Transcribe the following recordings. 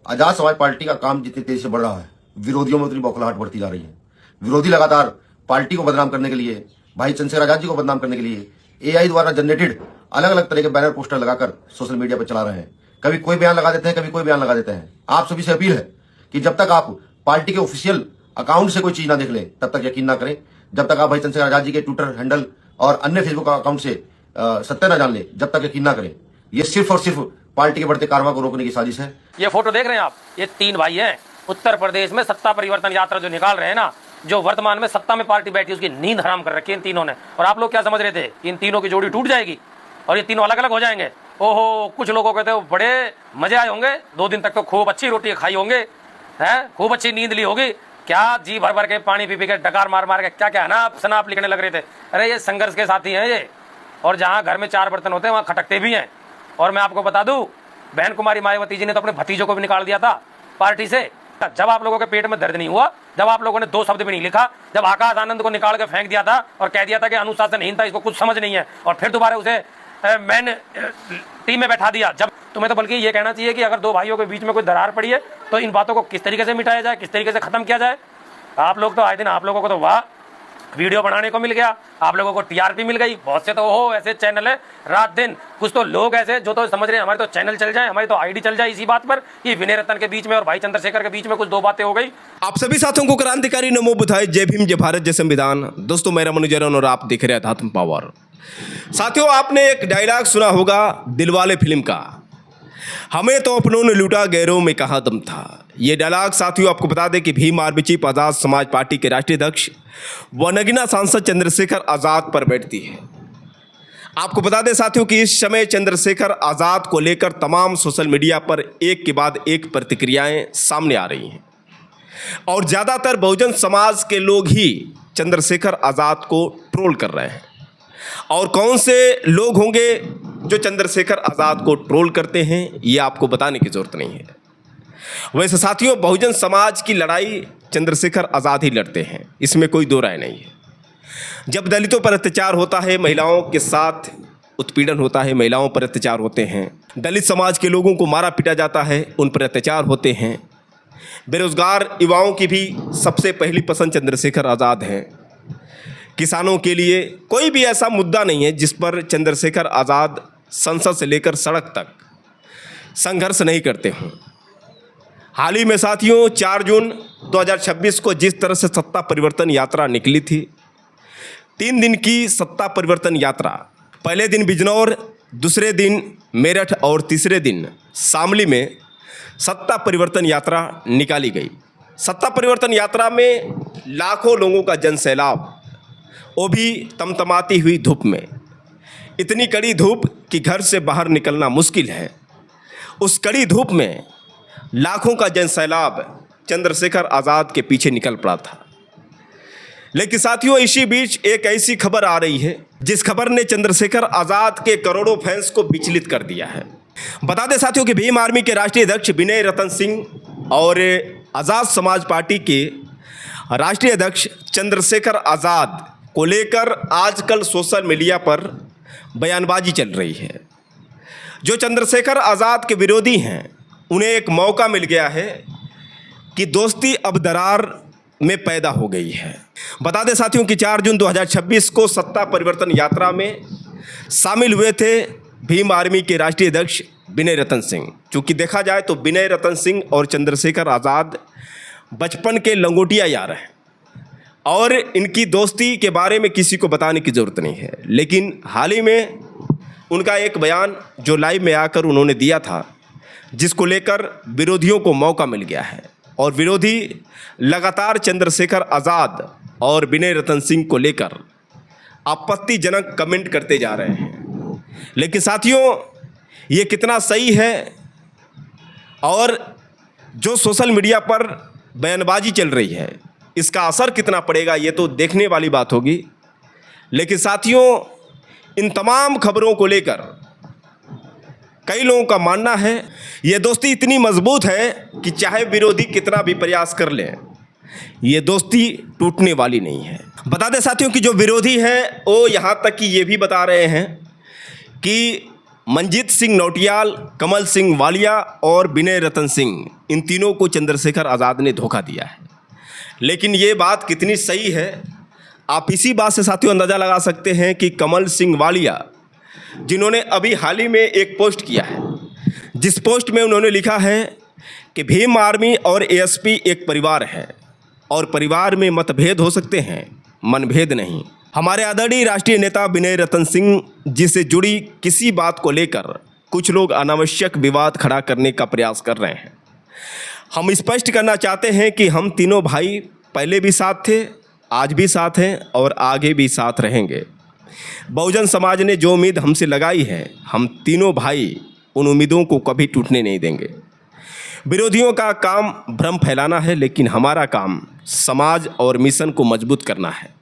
Azad Samaj party का काम जितनी तेजी से बढ़ रहा है, विरोधियों में उतनी बौखलाहट बढ़ती जा रही है। विरोधी लगातार पार्टी को बदनाम करने के लिए, भाई चंद्रशेखर आजाद जी को बदनाम करने के लिए एआई द्वारा जनरेटेड अलग अलग तरह के बैनर पोस्टर लगाकर सोशल मीडिया पर चला रहे हैं। कभी कोई बयान लगा देते हैं, कभी कोई बयान लगा देते हैं। आप सभी से अपील है कि जब तक आप पार्टी के ऑफिशियल अकाउंट से कोई चीज ना देख ले, तब तक यकीन ना करें। जब तक आप भाई चंद्रशेखर आजाद जी के ट्विटर हैंडल और अन्य फेसबुक अकाउंट से सत्य ना जान ले, जब तक यकीन ना करें। ये सिर्फ और सिर्फ पार्टी के बढ़ते कारवां को रोकने की साजिश है। ये फोटो देख रहे हैं आप, ये 3 भाई हैं। उत्तर प्रदेश में सत्ता परिवर्तन यात्रा जो निकाल रहे हैं ना, जो वर्तमान में सत्ता में पार्टी बैठी, उसकी नींद हराम कर रखी है इन तीनों ने। और आप लोग क्या समझ रहे थे कि इन तीनों की जोड़ी टूट जाएगी और ये तीनों अलग अलग हो जाएंगे? ओहो, कुछ लोगों को तो बड़े मजे आए होंगे, 2 दिन तक तो खूब अच्छी रोटी खाई होंगे, हैं, खूब अच्छी नींद ली होगी। क्या जी भर भर के पानी पी पी के डकार मार मार के क्या क्या है ना, शनाप लिखने लग रहे थे। अरे ये संघर्ष के साथी हैं ये, और जहाँ घर में 4 बर्तन होते हैं वहाँ खटकते भी हैं। और मैं आपको बता दूं, बहन कुमारी मायावती जी ने तो अपने भतीजों को भी निकाल दिया था पार्टी से। जब आप लोगों के पेट में दर्द नहीं हुआ, जब आप लोगों ने 2 शब्द भी नहीं लिखा, जब आकाश आनंद को निकाल के फेंक दिया था और कह दिया था कि अनुशासनहीनता, इसको कुछ समझ नहीं है, और फिर दोबारा उसे मैन टीम में बैठा दिया। जब तुम्हें तो बल्कि ये कहना चाहिए कि अगर 2 भाइयों के बीच में कोई दरार पड़ी है तो इन बातों को किस तरीके से मिटाया जाए, किस तरीके से खत्म किया जाए। आप लोग तो आए दिन, आप लोगों को तो वाह वीडियो बनाने को मिल गया, आप लोगों को टीआरपी मिल गई। बहुत से तो हो ऐसे चैनल है, रात दिन कुछ तो लोग ऐसे जो तो समझ रहे हैं हमारे तो चैनल चल जाए, हमारी तो आईडी चल जाए इसी बात पर कि विनय रतन के बीच में और भाई चंद्रशेखर के बीच में कुछ 2 बातें हो गई। आप सभी साथियों को क्रांतिकारी नमो बुधाई, जय भीम, जय भारत, जय संविधान। दोस्तों मेरा मनोजरन और आप देख रहे हैं अध्यात्म पावर। साथियों, आपने एक डायलॉग सुना होगा दिलवाले फिल्म का, हमें तो अपनों ने लूटा गैरों में कहाँ दम था। ये डायलॉग साथियों आपको बता दें कि भीम आर्मी चीफ आज़ाद समाज पार्टी के राष्ट्रीय अध्यक्ष व नगीना सांसद चंद्रशेखर आज़ाद पर बैठती है। आपको बता दें साथियों कि इस समय चंद्रशेखर आज़ाद को लेकर तमाम सोशल मीडिया पर एक के बाद एक प्रतिक्रियाएं सामने आ रही हैं, और ज़्यादातर बहुजन समाज के लोग ही चंद्रशेखर आज़ाद को ट्रोल कर रहे हैं। और कौन से लोग होंगे जो चंद्रशेखर आज़ाद को ट्रोल करते हैं, ये आपको बताने की ज़रूरत नहीं है। वैसे साथियों, बहुजन समाज की लड़ाई चंद्रशेखर आज़ाद ही लड़ते हैं, इसमें कोई दो राय नहीं है। जब दलितों पर अत्याचार होता है, महिलाओं के साथ उत्पीड़न होता है, महिलाओं पर अत्याचार होते हैं, दलित समाज के लोगों को मारा पीटा जाता है, उन पर अत्याचार होते हैं, बेरोजगार युवाओं की भी सबसे पहली पसंद चंद्रशेखर आज़ाद हैं। किसानों के लिए कोई भी ऐसा मुद्दा नहीं है जिस पर चंद्रशेखर आज़ाद संसद से लेकर सड़क तक संघर्ष नहीं करते हों। हाल ही में साथियों 4 जून 2026 को जिस तरह से सत्ता परिवर्तन यात्रा निकली थी, 3 दिन की सत्ता परिवर्तन यात्रा, पहले दिन बिजनौर, दूसरे दिन मेरठ और तीसरे दिन शामली में सत्ता परिवर्तन यात्रा निकाली गई। सत्ता परिवर्तन यात्रा में लाखों लोगों का जनसैलाब, वो भी तमतमाती हुई धूप में, इतनी कड़ी धूप कि घर से बाहर निकलना मुश्किल है। उस कड़ी धूप में लाखों का जनसैलाब चंद्रशेखर आज़ाद के पीछे निकल पड़ा था। लेकिन साथियों, इसी बीच एक ऐसी खबर आ रही है जिस खबर ने चंद्रशेखर आज़ाद के करोड़ों फैंस को विचलित कर दिया है। बता दें साथियों कि भीम आर्मी के राष्ट्रीय अध्यक्ष विनय रतन सिंह और आज़ाद समाज पार्टी के राष्ट्रीय अध्यक्ष चंद्रशेखर आज़ाद को लेकर आजकल सोशल मीडिया पर बयानबाजी चल रही है। जो चंद्रशेखर आज़ाद के विरोधी हैं, उन्हें एक मौका मिल गया है कि दोस्ती अब दरार में पैदा हो गई है। बता दें साथियों कि 4 जून 2026 को सत्ता परिवर्तन यात्रा में शामिल हुए थे भीम आर्मी के राष्ट्रीय अध्यक्ष विनय रतन सिंह। चूँकि देखा जाए तो विनय रतन सिंह और चंद्रशेखर आज़ाद बचपन के लंगोटिया यार हैं, और इनकी दोस्ती के बारे में किसी को बताने की ज़रूरत नहीं है। लेकिन हाल ही में उनका एक बयान जो लाइव में आकर उन्होंने दिया था, जिसको लेकर विरोधियों को मौका मिल गया है, और विरोधी लगातार चंद्रशेखर आज़ाद और विनय रतन सिंह को लेकर आपत्तिजनक कमेंट करते जा रहे हैं। लेकिन साथियों, ये कितना सही है और जो सोशल मीडिया पर बयानबाजी चल रही है, इसका असर कितना पड़ेगा, ये तो देखने वाली बात होगी। लेकिन साथियों, इन तमाम खबरों को लेकर कई लोगों का मानना है ये दोस्ती इतनी मजबूत है कि चाहे विरोधी कितना भी प्रयास कर लें, ये दोस्ती टूटने वाली नहीं है। बता दें साथियों कि जो विरोधी हैं वो यहाँ तक कि ये भी बता रहे हैं कि मनजीत सिंह नौटियाल, कमल सिंह वालिया और विनय रतन सिंह इन तीनों को चंद्रशेखर आज़ाद ने धोखा दिया है। लेकिन ये बात कितनी सही है, आप इसी बात से साथियों अंदाज़ा लगा सकते हैं कि कमल सिंह वालिया, जिन्होंने अभी हाल ही में एक पोस्ट किया है, जिस पोस्ट में उन्होंने लिखा है कि भीम आर्मी और एएसपी एक परिवार है और परिवार में मतभेद हो सकते हैं, मनभेद नहीं। हमारे आदरणीय राष्ट्रीय नेता विनय रतन सिंह जी से जुड़ी किसी बात को लेकर कुछ लोग अनावश्यक विवाद खड़ा करने का प्रयास कर रहे हैं। हम स्पष्ट करना चाहते हैं कि हम तीनों भाई पहले भी साथ थे, आज भी साथ हैं और आगे भी साथ रहेंगे। बहुजन समाज ने जो उम्मीद हमसे लगाई है, हम तीनों भाई उन उम्मीदों को कभी टूटने नहीं देंगे। विरोधियों का काम भ्रम फैलाना है, लेकिन हमारा काम समाज और मिशन को मजबूत करना है।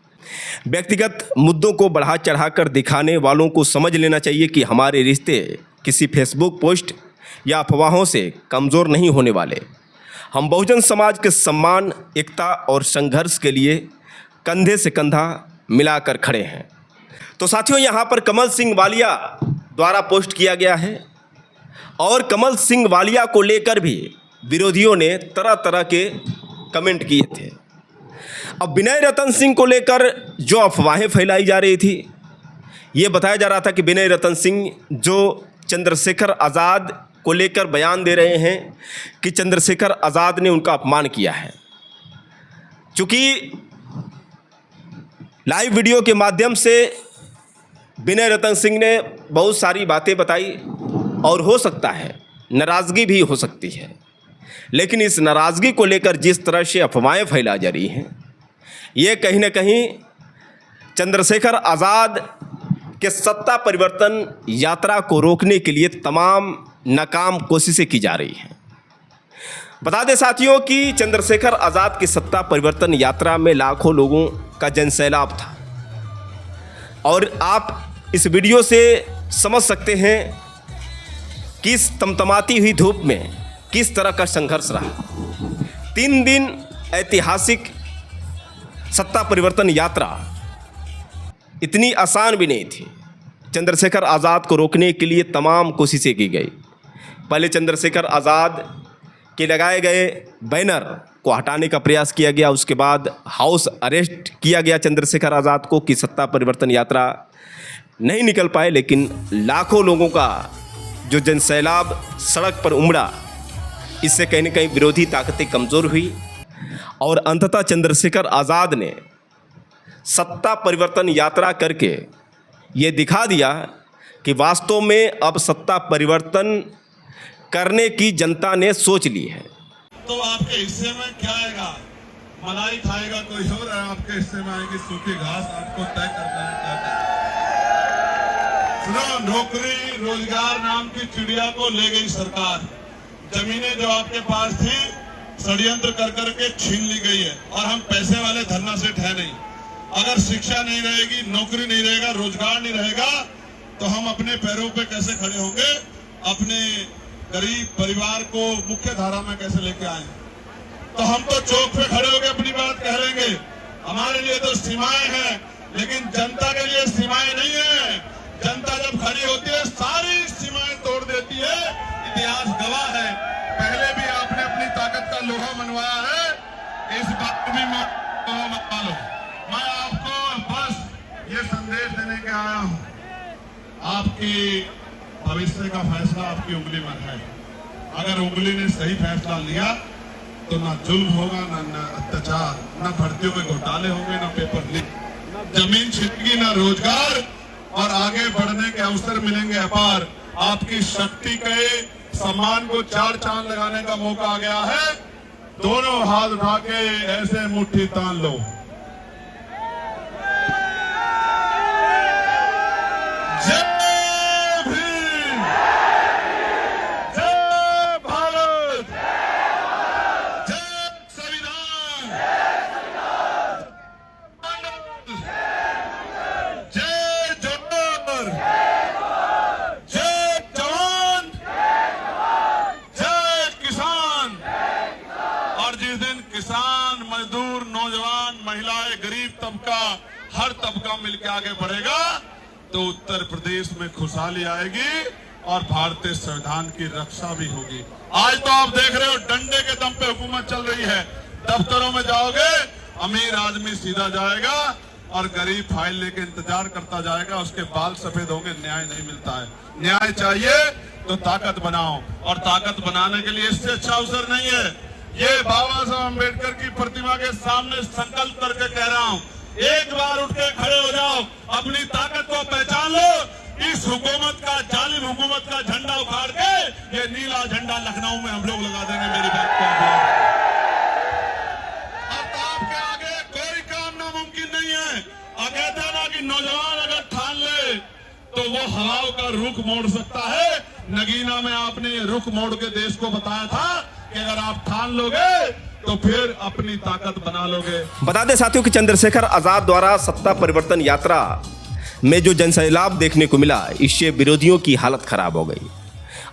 व्यक्तिगत मुद्दों को बढ़ा चढ़ाकर दिखाने वालों को समझ लेना चाहिए कि हमारे रिश्ते किसी फेसबुक पोस्ट या अफवाहों से कमज़ोर नहीं होने वाले। हम बहुजन समाज के सम्मान, एकता और संघर्ष के लिए कंधे से कंधा मिलाकर खड़े हैं। तो साथियों, यहाँ पर कमल सिंह वालिया द्वारा पोस्ट किया गया है और कमल सिंह वालिया को लेकर भी विरोधियों ने तरह तरह के कमेंट किए थे। अब विनय रतन सिंह को लेकर जो अफवाहें फैलाई जा रही थी, ये बताया जा रहा था कि विनय रतन सिंह जो चंद्रशेखर आज़ाद को लेकर बयान दे रहे हैं कि चंद्रशेखर आज़ाद ने उनका अपमान किया है। चूँकि लाइव वीडियो के माध्यम से विनय रतन सिंह ने बहुत सारी बातें बताई और हो सकता है नाराज़गी भी हो सकती है, लेकिन इस नाराज़गी को लेकर जिस तरह से अफवाहें फैलाई जा रही हैं, ये कहीं ना कहीं चंद्रशेखर आज़ाद के सत्ता परिवर्तन यात्रा को रोकने के लिए तमाम नाकाम कोशिशें की जा रही हैं। बता दें साथियों कि चंद्रशेखर आज़ाद की सत्ता परिवर्तन यात्रा में लाखों लोगों का जनसैलाब था और आप इस वीडियो से समझ सकते हैं कि इस तमतमाती हुई धूप में किस तरह का संघर्ष रहा। 3 दिन ऐतिहासिक सत्ता परिवर्तन यात्रा इतनी आसान भी नहीं थी। चंद्रशेखर आज़ाद को रोकने के लिए तमाम कोशिशें की गई। पहले चंद्रशेखर आज़ाद के लगाए गए बैनर को हटाने का प्रयास किया गया, उसके बाद हाउस अरेस्ट किया गया चंद्रशेखर आज़ाद को कि सत्ता परिवर्तन यात्रा नहीं निकल पाए। लेकिन लाखों लोगों का जो जनसैलाब सड़क पर उमड़ा, इससे कहीं न कहीं विरोधी ताकतें कमज़ोर हुई और अंततः चंद्रशेखर आज़ाद ने सत्ता परिवर्तन यात्रा करके ये दिखा दिया कि वास्तव में अब सत्ता परिवर्तन करने की जनता ने सोच ली है। तो आपके हिस्से में क्या आएगा? मलाई खाएगा कोई और, आपके हिस्से में आएगी सूखी घास। आपको तय करना है क्या करना है। सुनो, नौकरी रोजगार नाम की चिड़िया को ले गई सरकार। जमीनें जो आपके पास थी षड्यंत्र कर करके छीन ली गई है और हम पैसे वाले धरना सेठ है नहीं। अगर शिक्षा नहीं रहेगी, नौकरी नहीं रहेगा, रोजगार नहीं रहेगा, तो हम अपने पैरों पे कैसे खड़े होंगे? अपने गरीब परिवार को मुख्य धारा में कैसे लेके आए? तो हम तो चौक पे खड़े होकर अपनी बात कह लेंगे। हमारे लिए तो सीमाएं हैं, लेकिन जनता के लिए सीमाएं नहीं है। जनता जब खड़ी होती है सारी सीमाएं तोड़ देती है। इतिहास गवाह है। पहले भी आपने अपनी ताकत का लोहा मनवाया है, इस बात भी मनवा लो। मैं आपको बस ये संदेश देने के आया हूं, आपकी भविष्य का फैसला आपकी उंगली में है। अगर उंगली ने सही फैसला लिया तो ना जुल्म होगा, ना अत्याचार, ना भर्तियों में घोटाले होंगे, ना पेपर लीक, जमीन छिनेगी, ना रोजगार, और आगे बढ़ने के अवसर मिलेंगे अपार। आपकी शक्ति के सम्मान को 4 चांद लगाने का मौका आ गया है। दोनों हाथ उठा के ऐसे मुट्ठी तान लो। किसान, मजदूर, नौजवान, महिलाएं, गरीब तबका, हर तबका मिलकर आगे बढ़ेगा तो उत्तर प्रदेश में खुशहाली आएगी और भारतीय संविधान की रक्षा भी होगी। आज तो आप देख रहे हो डंडे हुकूमत चल रही है। दफ्तरों में जाओगे, अमीर आदमी सीधा जाएगा और गरीब फाइल लेके इंतजार करता जाएगा, उसके बाल सफेद होंगे, न्याय नहीं मिलता है। न्याय चाहिए तो ताकत बनाओ, और ताकत बनाने के लिए इससे अच्छा अवसर नहीं है। ये बाबा साहब अम्बेडकर की प्रतिमा के सामने संकल्प करके कह रहा हूं, एक बार उठ के खड़े हो जाओ, अपनी ताकत को पहचान लो। इस हुकूमत का, जालिम हुकूमत का झंडा उखाड़ के ये नीला झंडा लखनऊ में हम लोग लगा देंगे। मेरी बात को अब आपके आगे कोई काम नामुमकिन नहीं है। कहते ना कि नौजवान अगर ठान ले तो वो हवाओं का रुख मोड़ सकता है। नगीना में आपने रुख मोड़ के देश को बताया था कि अगर आप ठान लोगे तो फिर अपनी ताकत बना लोगे। बता दें साथियों कि चंद्रशेखर आजाद द्वारा सत्ता परिवर्तन यात्रा में जो जनसैलाब देखने को मिला, इससे विरोधियों की हालत खराब हो गई।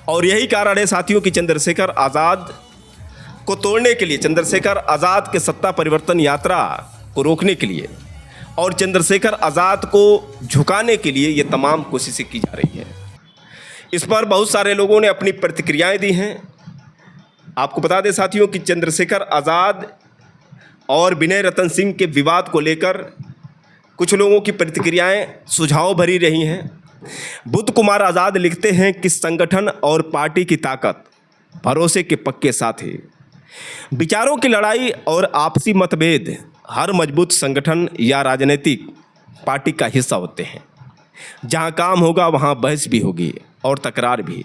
और यही कारण है साथियों कि चंद्रशेखर आजाद को तोड़ने के लिए, चंद्रशेखर आजाद के सत्ता परिवर्तन यात्रा को रोकने के लिए और चंद्रशेखर आजाद को झुकाने के लिए ये तमाम कोशिशें की जा रही है। इस पर बहुत सारे लोगों ने अपनी प्रतिक्रियाएं दी हैं। आपको बता दें साथियों कि चंद्रशेखर आजाद और विनय रतन सिंह के विवाद को लेकर कुछ लोगों की प्रतिक्रियाएं सुझाव भरी रही हैं। बुद्ध कुमार आज़ाद लिखते हैं कि संगठन और पार्टी की ताकत भरोसे के पक्के साथी, विचारों की लड़ाई और आपसी मतभेद हर मजबूत संगठन या राजनीतिक पार्टी का हिस्सा होते हैं। जहां काम होगा वहां बहस भी होगी और तकरार भी,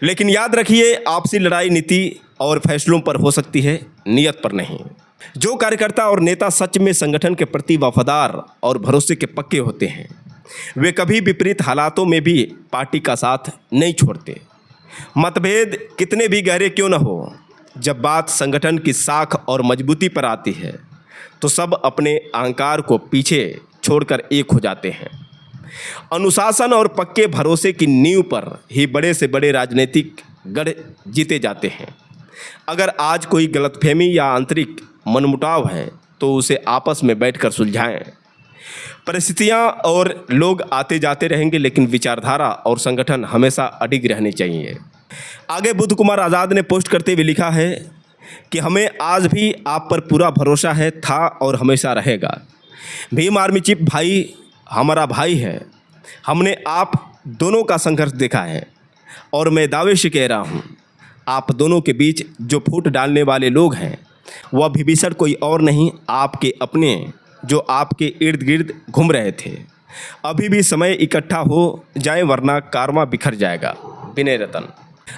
लेकिन याद रखिए आपसी लड़ाई नीति और फैसलों पर हो सकती है, नियत पर नहीं। जो कार्यकर्ता और नेता सच में संगठन के प्रति वफादार और भरोसे के पक्के होते हैं, वे कभी विपरीत हालातों में भी पार्टी का साथ नहीं छोड़ते। मतभेद कितने भी गहरे क्यों न हो, जब बात संगठन की साख और मजबूती पर आती है तो सब अपने अहंकार को पीछे छोड़कर एक हो जाते हैं। अनुशासन और पक्के भरोसे की नींव पर ही बड़े से बड़े राजनीतिक गढ़ जीते जाते हैं। अगर आज कोई गलतफहमी या आंतरिक मनमुटाव है तो उसे आपस में बैठकर सुलझाएं। परिस्थितियां और लोग आते जाते रहेंगे, लेकिन विचारधारा और संगठन हमेशा अडिग रहने चाहिए। आगे बुद्ध कुमार आज़ाद ने पोस्ट करते हुए लिखा है कि हमें आज भी आप पर पूरा भरोसा है, था और हमेशा रहेगा। भीम आर्मी चीफ भाई हमारा भाई है। हमने आप दोनों का संघर्ष देखा है और मैं दावे से कह रहा हूँ, आप दोनों के बीच जो फूट डालने वाले लोग हैं वह विभीषण कोई और नहीं, आपके अपने जो आपके इर्द गिर्द घूम रहे थे। अभी भी समय इकट्ठा हो जाए वरना कारवां बिखर जाएगा। विनय रतन।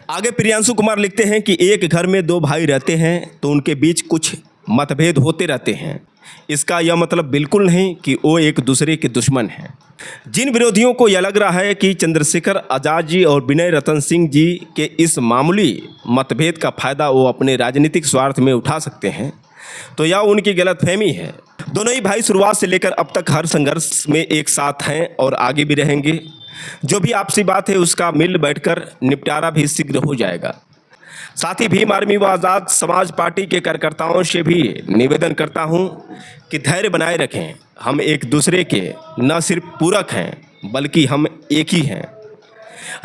आगे प्रियांशु कुमार लिखते हैं कि एक घर में दो भाई रहते हैं तो उनके बीच कुछ मतभेद होते रहते हैं। इसका यह मतलब बिल्कुल नहीं कि वो एक दूसरे के दुश्मन हैं। जिन विरोधियों को यह लग रहा है कि चंद्रशेखर आज़ाद जी और विनय रतन सिंह जी के इस मामूली मतभेद का फ़ायदा वो अपने राजनीतिक स्वार्थ में उठा सकते हैं, तो यह उनकी गलतफहमी है। दोनों ही भाई शुरुआत से लेकर अब तक हर संघर्ष में एक साथ हैं और आगे भी रहेंगे। जो भी आपसी बात है उसका मिल बैठकर निपटारा भी शीघ्र हो जाएगा। साथ ही भीम आर्मी व आज़ाद समाज पार्टी के कार्यकर्ताओं से भी निवेदन करता हूं कि धैर्य बनाए रखें। हम एक दूसरे के न सिर्फ पूरक हैं बल्कि हम एक ही हैं।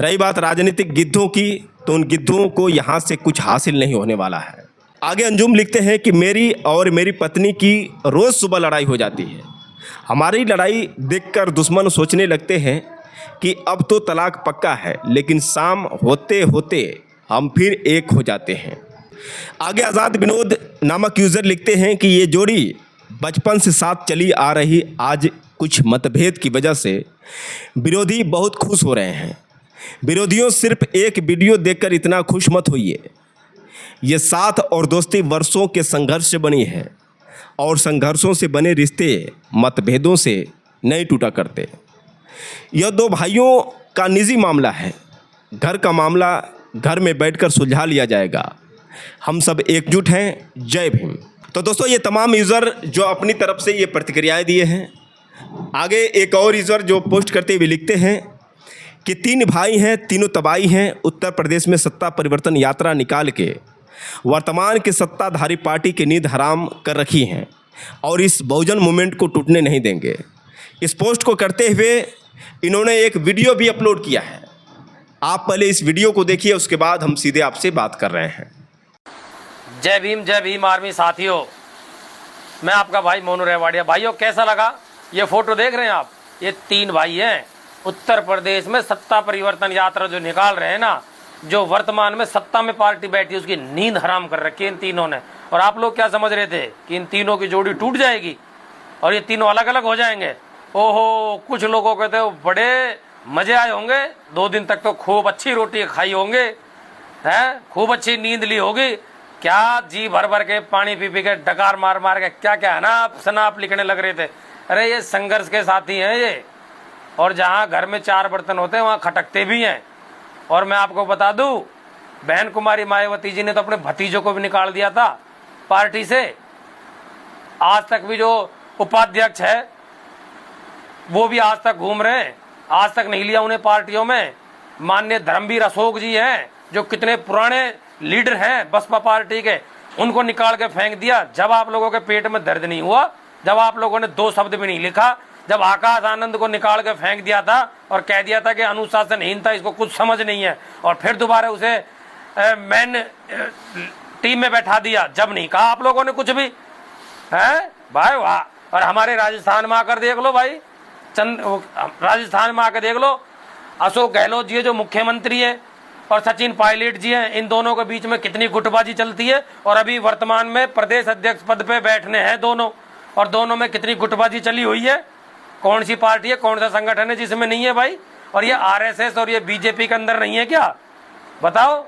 रही बात राजनीतिक गिद्धों की, तो उन गिद्धों को यहाँ से कुछ हासिल नहीं होने वाला है। आगे अंजुम लिखते हैं कि मेरी और मेरी पत्नी की रोज़ सुबह लड़ाई हो जाती है। हमारी लड़ाई देखकर दुश्मन सोचने लगते हैं कि अब तो तलाक पक्का है, लेकिन शाम होते होते हम फिर एक हो जाते हैं। आगे आज़ाद विनोद नामक यूज़र लिखते हैं कि ये जोड़ी बचपन से साथ चली आ रही, आज कुछ मतभेद की वजह से विरोधी बहुत खुश हो रहे हैं। विरोधियों सिर्फ एक वीडियो देखकर इतना खुश मत होइए। ये साथ और दोस्ती वर्षों के संघर्ष से बनी है और संघर्षों से बने रिश्ते मतभेदों से नहीं टूटा करते। यह दो भाइयों का निजी मामला है। घर का मामला घर में बैठकर सुलझा लिया जाएगा। हम सब एकजुट हैं। जय भीम। तो दोस्तों ये तमाम यूज़र जो अपनी तरफ से ये प्रतिक्रियाएं दिए हैं। आगे एक और यूज़र जो पोस्ट करते हुए लिखते हैं कि 3 भाई हैं, तीनों तबाही हैं। उत्तर प्रदेश में सत्ता परिवर्तन यात्रा निकाल के वर्तमान के सत्ताधारी पार्टी की नींद हराम कर रखी हैं और इस बहुजन मूवमेंट को टूटने नहीं देंगे। इस पोस्ट को करते हुए इन्होंने एक वीडियो भी अपलोड किया है। आप पहले इस वीडियो को देखिए, उसके बाद हम सीधे आपसे बात कर रहे हैं। जय भीम आर्मी साथियों, मैं आपका भाई मोनू रेवाड़िया। भाइयों, कैसा लगा ये फोटो देख रहे हैं आप? ये 3 भाई हैं, उत्तर प्रदेश में सत्ता परिवर्तन यात्रा जो निकाल रहे हैं ना, जो वर्तमान में सत्ता में पार्टी बैठी है उसकी नींद हराम कर रखी है इन तीनों ने। और आप लोग क्या समझ रहे थे कि इन तीनों की जोड़ी टूट जाएगी और ये तीनों अलग अलग हो जाएंगे? ओहो, कुछ लोगों के तो बड़े मजे आए होंगे, 2 दिन तक तो खूब अच्छी रोटी खाई होंगे, है खूब अच्छी नींद ली होगी, क्या जी भर भर के पानी पी पी के डकार मार मार के क्या क्या है ना सनाप लिखने लग रहे थे। अरे ये संघर्ष के साथी हैं ये, और जहाँ घर में 4 बर्तन होते हैं वहाँ खटकते भी हैं। और मैं आपको बता दूं, बहन कुमारी मायावती जी ने तो अपने भतीजों को भी निकाल दिया था पार्टी से। आज तक भी जो उपाध्यक्ष है वो भी आज तक घूम रहे हैं, आज तक नहीं लिया उन्हें पार्टियों में। माननीय धर्मवीर अशोक जी हैं जो कितने पुराने लीडर हैं बसपा पार्टी के, उनको निकाल के फेंक दिया। जब आप लोगों के पेट में दर्द नहीं हुआ, जब आप लोगों ने 2 शब्द भी नहीं लिखा, जब आकाश आनंद को निकाल के फेंक दिया था और कह दिया था कि अनुशासनहीनता, इसको कुछ समझ नहीं है, और फिर दोबारा उसे मैन टीम में बैठा दिया, जब नहीं कहा आप लोगों ने कुछ भी, है भाई वाह। और हमारे राजस्थान में आकर देख लो भाई, राजस्थान में आकर देख लो, अशोक गहलोत जी जो मुख्यमंत्री है और सचिन पायलट जी हैं, इन दोनों के बीच में कितनी गुटबाजी चलती है। और अभी वर्तमान में प्रदेश अध्यक्ष पद पे बैठने हैं दोनों, और दोनों में कितनी गुटबाजी चली हुई है। कौन सी पार्टी है, कौन सा संगठन है जिसमें नहीं है भाई? और ये आरएसएस और ये बीजेपी के अंदर नहीं है क्या? बताओ,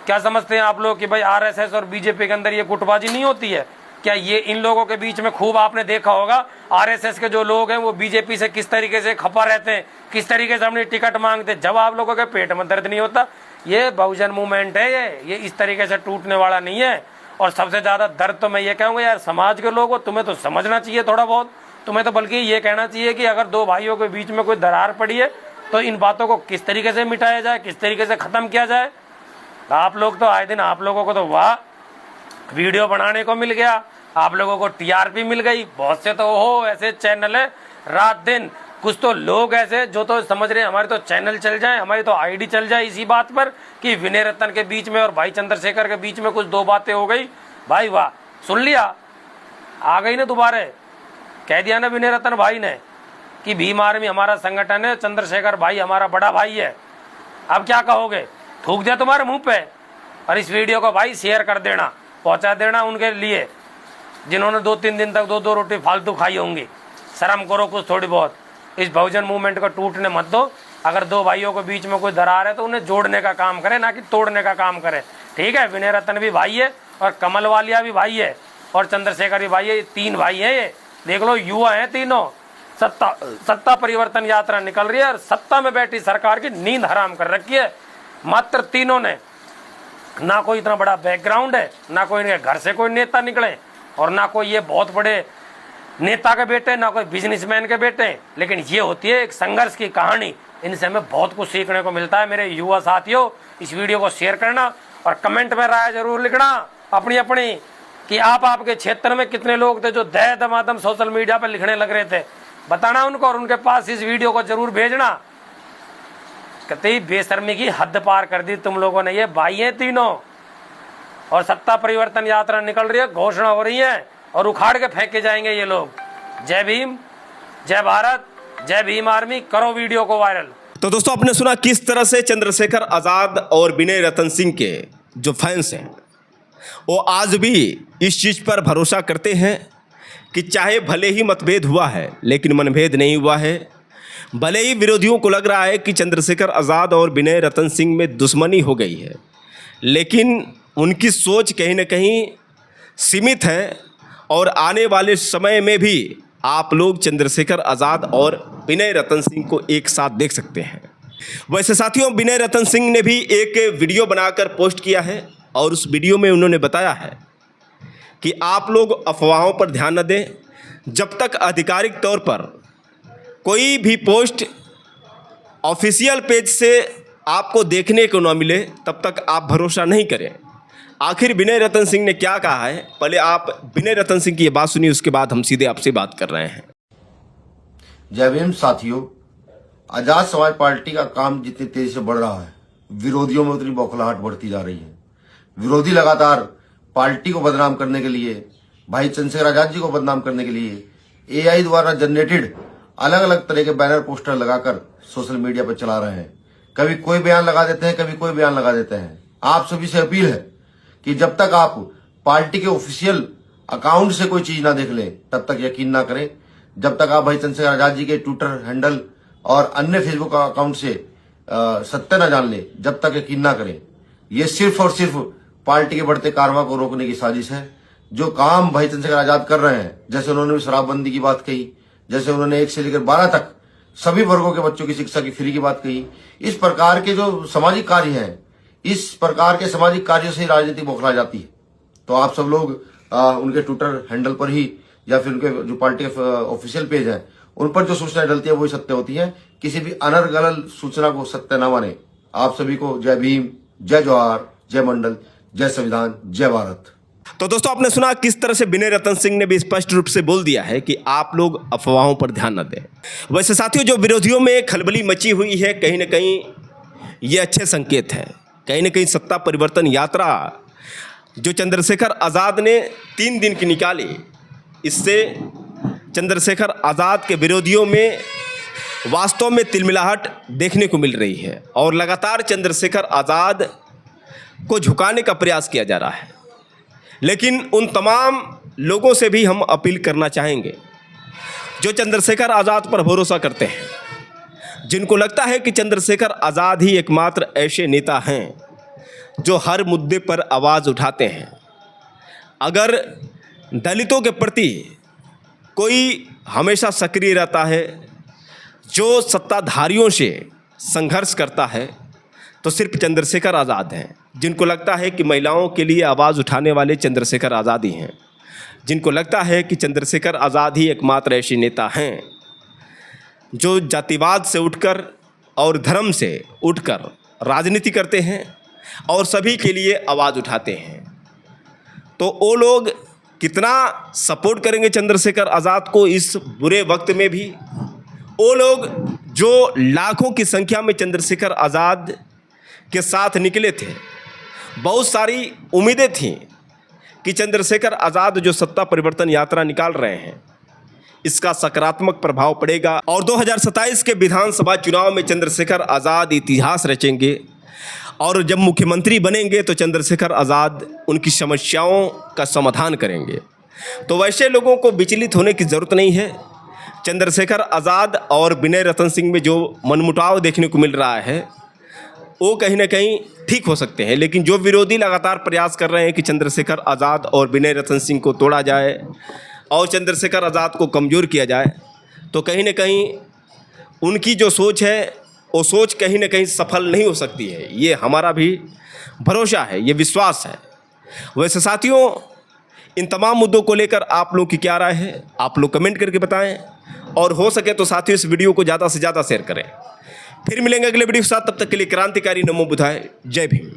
क्या समझते हैं आप लोग कि भाई आरएसएस और बीजेपी के अंदर ये गुटबाजी नहीं होती है क्या? ये इन लोगों के बीच में खूब आपने देखा होगा, आरएसएस के जो लोग हैं वो बीजेपी से किस तरीके से खपा रहते हैं, किस तरीके से अपनी टिकट मांगते हैं। जब आप लोगों के पेट में दर्द नहीं होता, ये बहुजन मूवमेंट है, ये इस तरीके से टूटने वाला नहीं है। और सबसे ज्यादा दर्द तो मैं ये कहूँगा, यार समाज के लोगों, तुम्हें तो समझना चाहिए थोड़ा बहुत। तुम्हें तो बल्कि ये कहना चाहिए कि अगर 2 भाइयों के बीच में कोई दरार पड़ी है तो इन बातों को किस तरीके से मिटाया जाए, किस तरीके से खत्म किया जाए। आप लोग तो आए दिन, आप लोगों को तो वाह वीडियो बनाने को मिल गया, आप लोगों को टीआरपी मिल गई। बहुत से तो हो ऐसे चैनल है रात दिन, कुछ तो लोग ऐसे जो तो समझ रहे हैं हमारे तो चैनल चल जाए, हमारी तो आईडी चल जाए इसी बात पर कि विनय रतन के बीच में और भाई चंद्रशेखर के बीच में कुछ 2 बातें हो गई। भाई वाह, सुन लिया, आ गई ना दोबारा, कह दिया ना विनय रतन भाई ने कि भीम आर्मी हमारा संगठन है, चंद्रशेखर भाई हमारा बड़ा भाई है। अब क्या कहोगे? थूक दिया तुम्हारे मुंह पे। और इस वीडियो को भाई शेयर कर देना, पहुंचा देना उनके लिए जिन्होंने 2-3 दिन तक 2-2 रोटी फालतू खाई होंगी। शर्म करो कुछ थोड़ी बहुत, इस बहुजन मूवमेंट को टूटने मत दो। अगर 2 भाइयों के बीच में कोई दरार है तो उन्हें जोड़ने का काम करे, ना कि तोड़ने का काम करे। ठीक है, विनय रतन भी भाई है और कमल वालिया भी भाई है और चंद्रशेखर भी भाई है, 3 भाई है। ये देख लो, युवा है तीनों। सत्ता परिवर्तन यात्रा निकल रही है और सत्ता में बैठी सरकार की नींद हराम कर रखी है। मात्र तीनों ने, ना कोई इतना बड़ा बैकग्राउंड है, ना कोई इनके घर से कोई नेता निकले, और ना कोई ये बहुत बड़े नेता के बेटे, ना कोई बिजनेसमैन के बेटे, लेकिन ये होती है एक संघर्ष की कहानी। इनसे हमें बहुत कुछ सीखने को मिलता है। मेरे युवा साथियों, इस वीडियो को शेयर करना और कमेंट में राय जरूर लिखना अपनी अपनी कि आपके क्षेत्र में कितने लोग थे जो दह दमादम सोशल मीडिया पर लिखने लग रहे थे। बताना उनको और उनके पास इस वीडियो को जरूर भेजना। कतई बेशर्मी की हद पार कर दी तुम लोगों ने। ये भाई हैं तीनों और सत्ता परिवर्तन यात्रा निकल रही है, घोषणा हो रही है और उखाड़ के फेंके जाएंगे ये लोग। जय भीम, जय भारत, जय भीम आर्मी। करो वीडियो को वायरल। तो दोस्तों, आपने सुना किस तरह से चंद्रशेखर आज़ाद और विनय रतन सिंह के जो फैंस हैं वो आज भी इस चीज़ पर भरोसा करते हैं कि चाहे भले ही मतभेद हुआ है लेकिन मनभेद नहीं हुआ है। भले ही विरोधियों को लग रहा है कि चंद्रशेखर आज़ाद और विनय रतन सिंह में दुश्मनी हो गई है, लेकिन उनकी सोच कहीं ना कहीं सीमित है और आने वाले समय में भी आप लोग चंद्रशेखर आज़ाद और विनय रतन सिंह को एक साथ देख सकते हैं। वैसे साथियों, विनय रतन सिंह ने भी एक वीडियो बनाकर पोस्ट किया है और उस वीडियो में उन्होंने बताया है कि आप लोग अफवाहों पर ध्यान न दें। जब तक आधिकारिक तौर पर कोई भी पोस्ट ऑफिशियल पेज से आपको देखने को न मिले तब तक आप भरोसा नहीं करें। आखिर विनय रतन सिंह ने क्या कहा है, पहले आप विनय रतन सिंह की ये बात सुनिए, उसके बाद हम सीधे आपसे बात कर रहे हैं। जय भीम साथियों, आजाद समाज पार्टी का काम जितनी तेजी से बढ़ रहा है, विरोधियों में उतनी बौखलाहट बढ़ती जा रही है। विरोधी लगातार पार्टी को बदनाम करने के लिए, भाई चंद्रशेखर आजाद जी को बदनाम करने के लिए एआई द्वारा जनरेटेड अलग अलग तरह के बैनर पोस्टर लगाकर सोशल मीडिया पर चला रहे हैं। कभी कोई बयान लगा देते हैं, कभी कोई बयान लगा देते हैं। आप सभी से अपील है कि जब तक आप पार्टी के ऑफिशियल अकाउंट से कोई चीज ना देख लें तब तक यकीन ना करें। जब तक आप भाई चंद्रशेखर आजाद जी के ट्विटर हैंडल और अन्य फेसबुक अकाउंट से सत्य ना जान ले, जब तक यकीन ना करें। ये सिर्फ और सिर्फ पार्टी के बढ़ते कारवां को रोकने की साजिश है। जो काम भाई चंद्रशेखर आजाद कर रहे हैं, जैसे उन्होंने शराबबंदी की बात कही, जैसे उन्होंने 1 से लेकर 12 तक सभी वर्गों के बच्चों की शिक्षा की फ्री की बात कही, इस प्रकार के जो सामाजिक कार्य हैं, इस प्रकार के सामाजिक कार्यों से राजनीति बौखला जाती है। तो आप सब लोग उनके ट्विटर हैंडल पर ही या फिर उनके जो पार्टी के ऑफिशियल पेज है उन पर जो सूचनाएं डलती है वही सत्य होती है। किसी भी अनर्गल सूचना को सत्य न माने। आप सभी को जय भीम, जय जोहार, जय मंडल, जय संविधान, जय भारत। तो दोस्तों, आपने सुना किस तरह से विनय रतन सिंह ने भी स्पष्ट रूप से बोल दिया है कि आप लोग अफवाहों पर ध्यान न दें। वैसे साथियों, जो विरोधियों में खलबली मची हुई है, कहीं ना कहीं ये अच्छे संकेत है। कहीं ना कहीं सत्ता परिवर्तन यात्रा जो चंद्रशेखर आज़ाद ने 3 दिन की निकाली, इससे चंद्रशेखर आज़ाद के विरोधियों में वास्तव में तिलमिलाहट देखने को मिल रही है और लगातार चंद्रशेखर आज़ाद को झुकाने का प्रयास किया जा रहा है। लेकिन उन तमाम लोगों से भी हम अपील करना चाहेंगे जो चंद्रशेखर आज़ाद पर भरोसा करते हैं, जिनको लगता है कि चंद्रशेखर आज़ाद ही एकमात्र ऐसे नेता हैं जो हर मुद्दे पर आवाज़ उठाते हैं। अगर दलितों के प्रति कोई हमेशा सक्रिय रहता है, जो सत्ताधारियों से संघर्ष करता है, तो सिर्फ चंद्रशेखर आज़ाद हैं। जिनको लगता है कि महिलाओं के लिए आवाज़ उठाने वाले चंद्रशेखर आज़ाद ही हैं, जिनको लगता है कि चंद्रशेखर आज़ाद ही एकमात्र ऐसे नेता हैं जो जातिवाद से उठकर और धर्म से उठकर राजनीति करते हैं और सभी के लिए आवाज़ उठाते हैं। तो वो लोग कितना सपोर्ट करेंगे चंद्रशेखर आज़ाद को इस बुरे वक्त में भी? वो लोग जो लाखों की संख्या में चंद्रशेखर आज़ाद के साथ निकले थे, बहुत सारी उम्मीदें थीं कि चंद्रशेखर आज़ाद जो सत्ता परिवर्तन यात्रा निकाल रहे हैं, इसका सकारात्मक प्रभाव पड़ेगा और 2027 के विधानसभा चुनाव में चंद्रशेखर आज़ाद इतिहास रचेंगे और जब मुख्यमंत्री बनेंगे तो चंद्रशेखर आज़ाद उनकी समस्याओं का समाधान करेंगे। तो वैसे लोगों को विचलित होने की ज़रूरत नहीं है। चंद्रशेखर आज़ाद और विनय रतन सिंह में जो मनमुटाव देखने को मिल रहा है वो कहीं ना कहीं ठीक हो सकते हैं, लेकिन जो विरोधी लगातार प्रयास कर रहे हैं कि चंद्रशेखर आज़ाद और विनय रतन सिंह को तोड़ा जाए और चंद्रशेखर आज़ाद को कमज़ोर किया जाए, तो कहीं ना कहीं उनकी जो सोच है वो सोच कहीं ना कहीं सफल नहीं हो सकती है। ये हमारा भी भरोसा है, ये विश्वास है। वैसे साथियों, इन तमाम मुद्दों को लेकर आप लोग की क्या राय है, आप लोग कमेंट करके बताएं और हो सके तो साथियों इस वीडियो को ज़्यादा से ज़्यादा शेयर करें। फिर मिलेंगे अगले वीडियो के साथ, तब तक के लिए क्रांतिकारी नमो बुद्धाय, जय भीम।